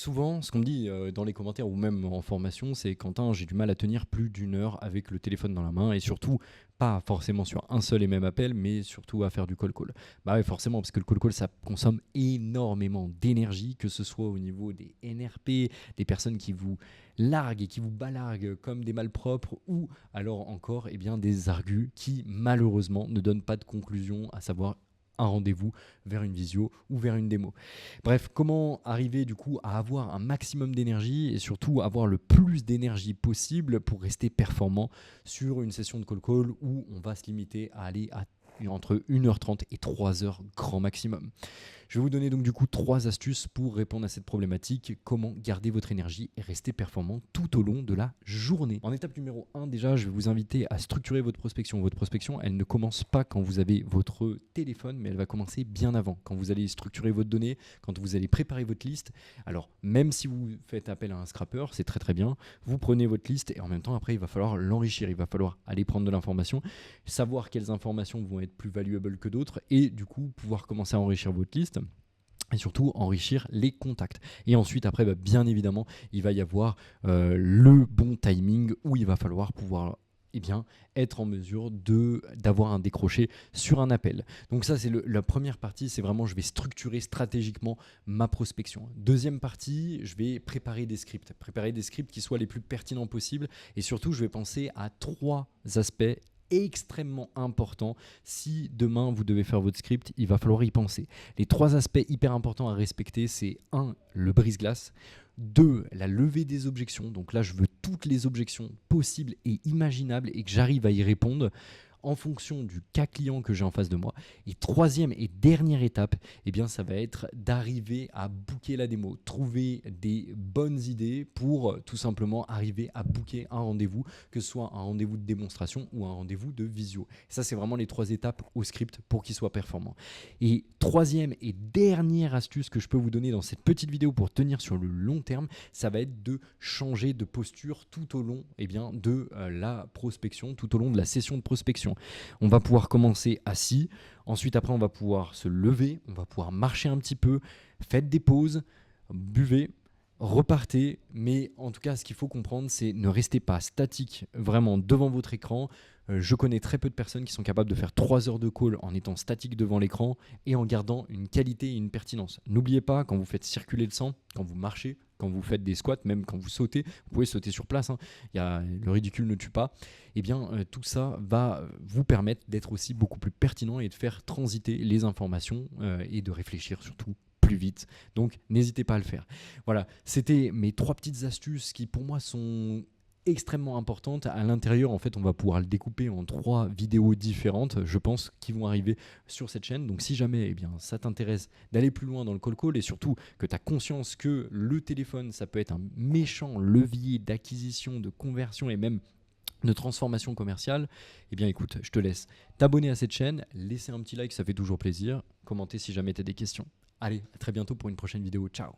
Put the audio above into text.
Souvent, ce qu'on me dit dans les commentaires ou même en formation, c'est Quentin, j'ai du mal à tenir plus d'une heure avec le téléphone dans la main et surtout pas forcément sur un seul et même appel, mais surtout à faire du call call. Bah ouais, forcément, parce que le call call, ça consomme énormément d'énergie, que ce soit au niveau des NRP, des personnes qui vous larguent et qui vous balarguent comme des malpropres, ou alors encore eh bien, des argus qui malheureusement ne donnent pas de conclusion, à savoir un rendez-vous vers une visio ou vers une démo. Bref, comment arriver du coup à avoir un maximum d'énergie et surtout avoir le plus d'énergie possible pour rester performant sur une session de call où on va se limiter à aller à entre 1h30 et 3h grand maximum. Je vais vous donner donc du coup 3 astuces pour répondre à cette problématique, comment garder votre énergie et rester performant tout au long de la journée. En étape numéro 1, déjà, je vais vous inviter à structurer votre prospection. Votre prospection, elle ne commence pas quand vous avez votre téléphone, mais elle va commencer bien avant, quand vous allez structurer votre donnée, quand vous allez préparer votre liste. Alors, même si vous faites appel à un scrapper, c'est très très bien, vous prenez votre liste et en même temps, après, il va falloir l'enrichir, il va falloir aller prendre de l'information, savoir quelles informations vont être plus valuables que d'autres et du coup, pouvoir commencer à enrichir votre liste. Et surtout enrichir les contacts. Et ensuite, après, bien évidemment, il va y avoir le bon timing où il va falloir pouvoir être en mesure d'avoir un décroché sur un appel. Donc ça, c'est la première partie, c'est vraiment, je vais structurer stratégiquement ma prospection. Deuxième partie, je vais préparer des scripts qui soient les plus pertinents possibles. Et surtout, je vais penser à 3 aspects extrêmement important. Si demain vous devez faire votre script, il va falloir y penser. Les 3 aspects hyper importants à respecter, c'est 1, le brise-glace, 2, la levée des objections. Donc là, je veux toutes les objections possibles et imaginables et que j'arrive à y répondre en fonction du cas client que j'ai en face de moi. Et troisième et dernière étape, ça va être d'arriver à booker la démo, trouver des bonnes idées pour tout simplement arriver à booker un rendez-vous, que ce soit un rendez-vous de démonstration ou un rendez-vous de visio. Ça, c'est vraiment les 3 étapes au script pour qu'il soit performant. Et troisième et dernière astuce que je peux vous donner dans cette petite vidéo pour tenir sur le long terme, ça va être de changer de posture tout au long de la prospection, tout au long de la session de prospection. On va pouvoir commencer assis, ensuite après on va pouvoir se lever, on va pouvoir marcher un petit peu, faites des pauses, buvez, repartez, mais en tout cas ce qu'il faut comprendre c'est ne restez pas statique vraiment devant votre écran. Je connais très peu de personnes qui sont capables de faire 3 heures de call en étant statique devant l'écran et en gardant une qualité et une pertinence. N'oubliez pas, quand vous faites circuler le sang, quand vous marchez, quand vous faites des squats, même quand vous sautez, vous pouvez sauter sur place, le ridicule ne tue pas, tout ça va vous permettre d'être aussi beaucoup plus pertinent et de faire transiter les informations et de réfléchir surtout plus vite. Donc n'hésitez pas à le faire. Voilà, c'était mes 3 petites astuces qui pour moi sont extrêmement importante. À l'intérieur, en fait, on va pouvoir le découper en 3 vidéos différentes, je pense, qui vont arriver sur cette chaîne. Donc, si jamais ça t'intéresse d'aller plus loin dans le call et surtout que tu as conscience que le téléphone, ça peut être un méchant levier d'acquisition, de conversion et même de transformation commerciale, écoute, je te laisse t'abonner à cette chaîne, laisser un petit like, ça fait toujours plaisir, commenter si jamais tu as des questions. Allez, à très bientôt pour une prochaine vidéo. Ciao!